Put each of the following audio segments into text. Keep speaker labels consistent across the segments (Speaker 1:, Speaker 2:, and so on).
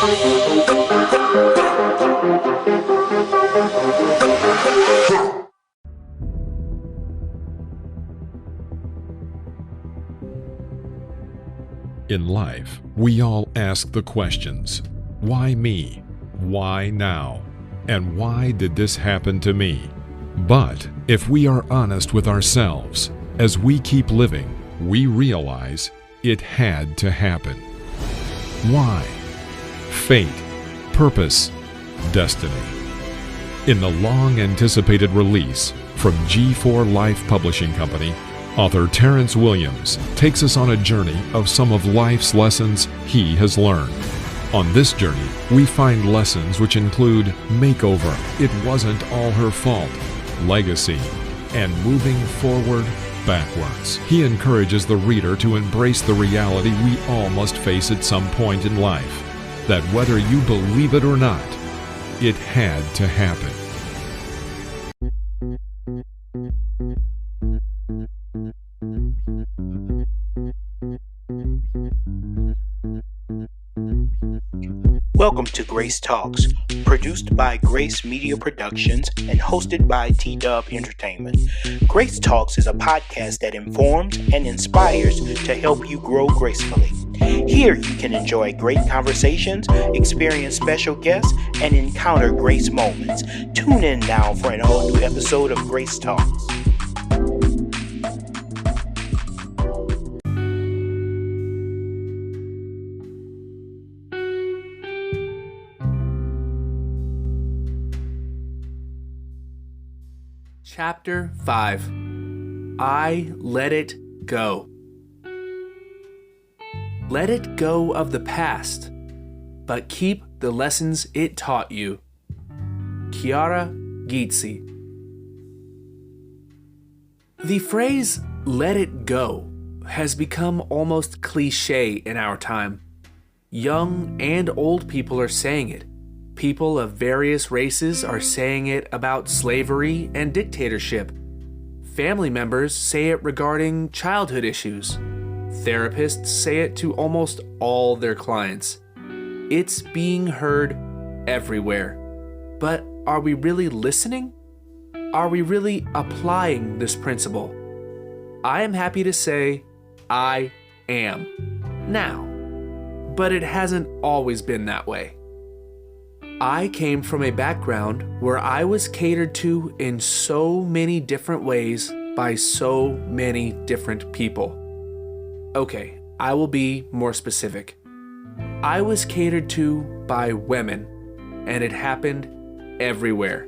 Speaker 1: In life, we all ask the questions, why me? Why now? And why did this happen to me? But if we are honest with ourselves, as we keep living, we realize it had to happen. Why? Fate, purpose, destiny. In the long-anticipated release from G4 Life Publishing Company, author Terrence Williams takes us on a journey of some of life's lessons he has learned. On this journey, we find lessons which include makeover, it wasn't all her fault, legacy, and moving forward backwards. He encourages the reader to embrace the reality we all must face at some point in life, that whether you believe it or not, it had to happen.
Speaker 2: Welcome to Grace Talks, produced by Grace Media Productions and hosted by T-Dub Entertainment. Grace Talks is a podcast that informs and inspires to help you grow gracefully. Here you can enjoy great conversations, experience special guests, and encounter grace moments. Tune in now for an all-new episode of Grace Talks.
Speaker 3: Chapter 5. I Let It Go. Let it go of the past, but keep the lessons it taught you. Chiara Gizzi. The phrase, let it go, has become almost cliché in our time. Young and old people are saying it. People of various races are saying it about slavery and dictatorship. Family members say it regarding childhood issues. Therapists say it to almost all their clients. It's being heard everywhere. But are we really listening? Are we really applying this principle? I am happy to say I am now. But it hasn't always been that way. I came from a background where I was catered to in so many different ways by so many different people. Okay, I will be more specific. I was catered to by women, and it happened everywhere.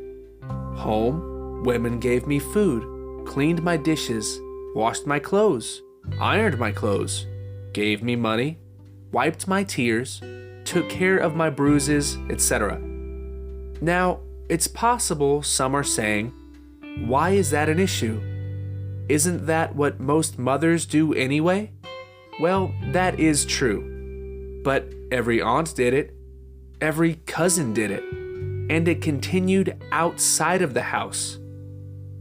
Speaker 3: Home, women gave me food, cleaned my dishes, washed my clothes, ironed my clothes, gave me money, wiped my tears, took care of my bruises, etc. Now, it's possible some are saying, why is that an issue? Isn't that what most mothers do anyway? Well, that is true. But every aunt did it, every cousin did it, and it continued outside of the house.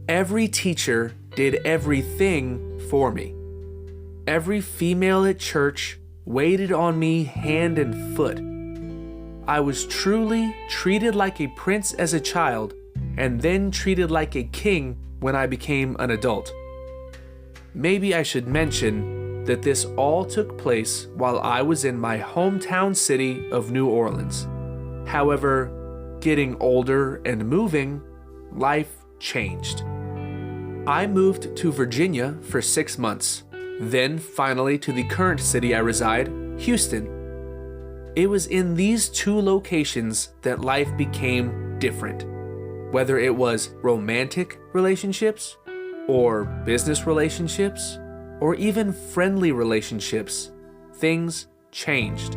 Speaker 3: Every teacher did everything for me. Every female at church waited on me hand and foot. I was truly treated like a prince as a child, and then treated like a king when I became an adult. Maybe I should mention that this all took place while I was in my hometown city of New Orleans. However, getting older and moving, life changed. I moved to Virginia for 6 months. Then finally to the current city I reside, Houston. It was in these two locations that life became different. Whether it was romantic relationships, or business relationships, or even friendly relationships, things changed.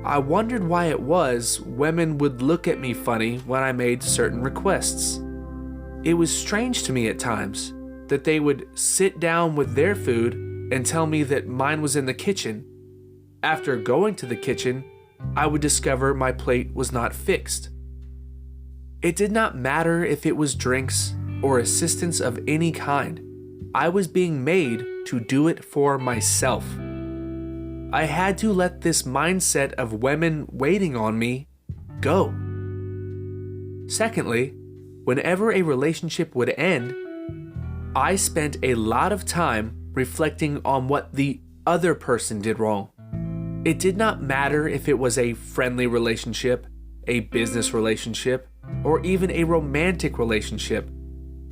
Speaker 3: I wondered why it was women would look at me funny when I made certain requests. It was strange to me at times that they would sit down with their food and tell me that mine was in the kitchen. After going to the kitchen, I would discover my plate was not fixed. It did not matter if it was drinks or assistance of any kind. I was being made to do it for myself. I had to let this mindset of women waiting on me go. Secondly, whenever a relationship would end, I spent a lot of time reflecting on what the other person did wrong. It did not matter if it was a friendly relationship, a business relationship, or even a romantic relationship.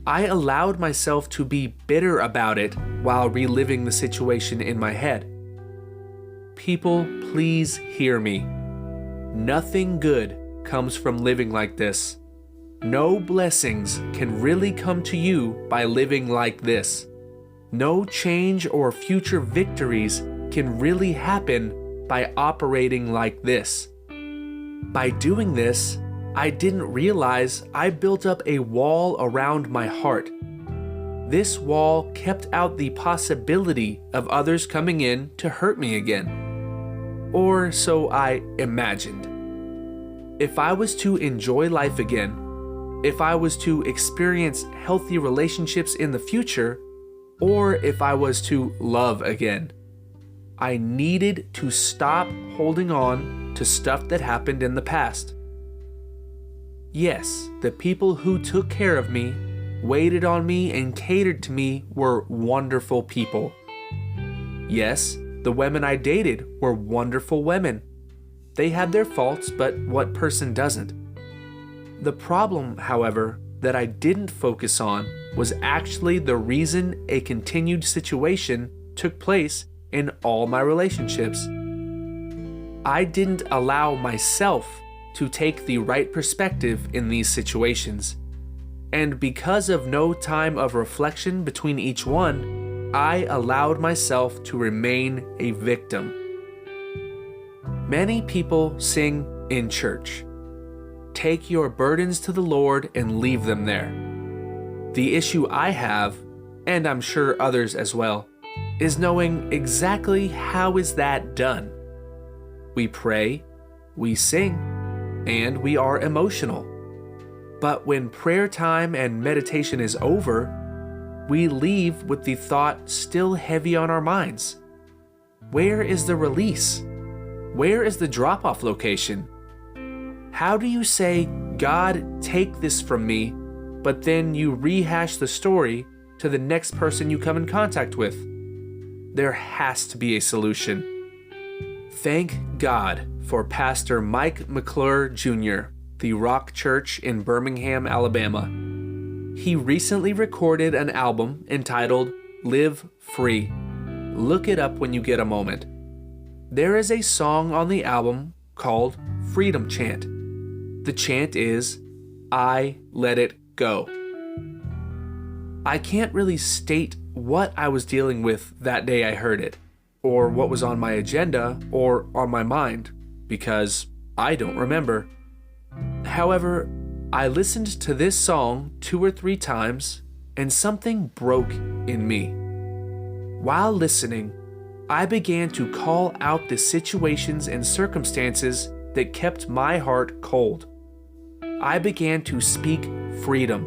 Speaker 3: I allowed myself to be bitter about it while reliving the situation in my head. People, please hear me. Nothing good comes from living like this. No blessings can really come to you by living like this. No change or future victories can really happen by operating like this. By doing this, I didn't realize I built up a wall around my heart. This wall kept out the possibility of others coming in to hurt me again. Or so I imagined. If I was to enjoy life again, if I was to experience healthy relationships in the future, or if I was to love again, I needed to stop holding on to stuff that happened in the past. Yes, the people who took care of me, waited on me, and catered to me were wonderful people. Yes, the women I dated were wonderful women. They had their faults, but what person doesn't? The problem, however, that I didn't focus on was actually the reason a continued situation took place in all my relationships. I didn't allow myself to take the right perspective in these situations. And because of no time of reflection between each one, I allowed myself to remain a victim. Many people sing in church, "Take your burdens to the Lord and leave them there." The issue I have, and I'm sure others as well, is knowing exactly how is that done. We pray, we sing, and we are emotional. But when prayer time and meditation is over, we leave with the thought still heavy on our minds. Where is the release? Where is the drop-off location? How do you say, "God, take this from me," but then you rehash the story to the next person you come in contact with? There has to be a solution. Thank God for Pastor Mike McClure Jr., the Rock Church in Birmingham, Alabama. He recently recorded an album entitled Live Free. Look it up when you get a moment. There is a song on the album called Freedom Chant. The chant is, "I let it go." I can't really state what I was dealing with that day I heard it, or what was on my agenda or on my mind, because I don't remember. However, I listened to this song 2 or 3 times, and something broke in me. While listening, I began to call out the situations and circumstances that kept my heart cold. I began to speak freedom.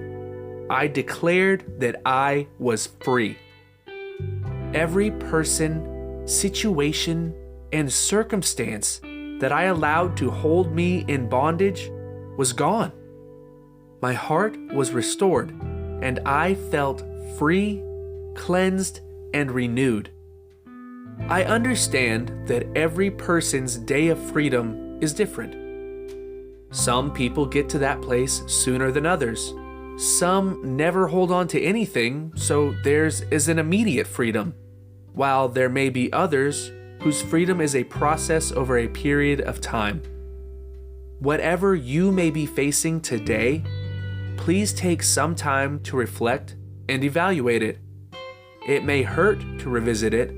Speaker 3: I declared that I was free. Every person, situation, and circumstance that I allowed to hold me in bondage was gone. My heart was restored, and I felt free, cleansed, and renewed. I understand that every person's day of freedom is different. Some people get to that place sooner than others. Some never hold on to anything, so theirs is an immediate freedom, while there may be others whose freedom is a process over a period of time. Whatever you may be facing today, please take some time to reflect and evaluate it. It may hurt to revisit it,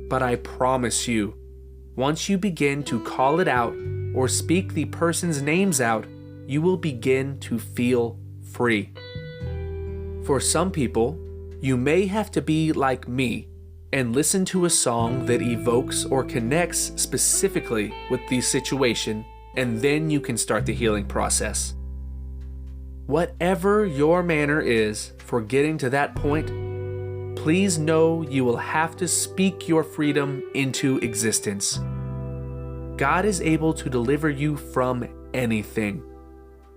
Speaker 3: but I promise you, once you begin to call it out or speak the person's names out, you will begin to feel free. For some people, you may have to be like me and listen to a song that evokes or connects specifically with the situation, and then you can start the healing process. Whatever your manner is for getting to that point, please know you will have to speak your freedom into existence. God is able to deliver you from anything.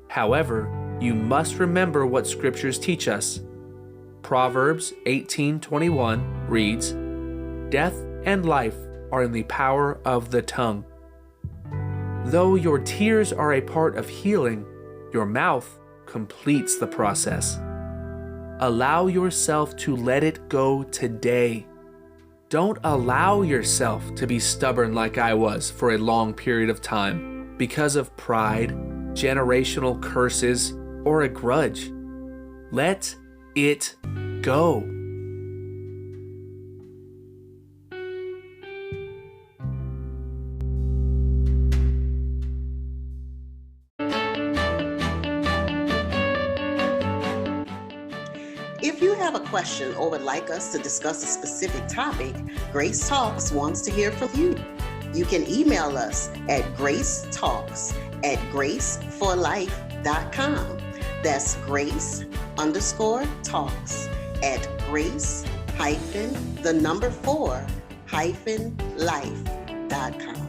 Speaker 3: However, you must remember what scriptures teach us. Proverbs 18:21 reads, "Death and life are in the power of the tongue." Though your tears are a part of healing, your mouth completes the process. Allow yourself to let it go today. Don't allow yourself to be stubborn like I was for a long period of time because of pride, generational curses, or a grudge. Let it go.
Speaker 4: If you have a question or would like us to discuss a specific topic, Grace Talks wants to hear from you. You can email us at gracetalks@graceforlife.com. That's grace_talks@grace-4-life.com.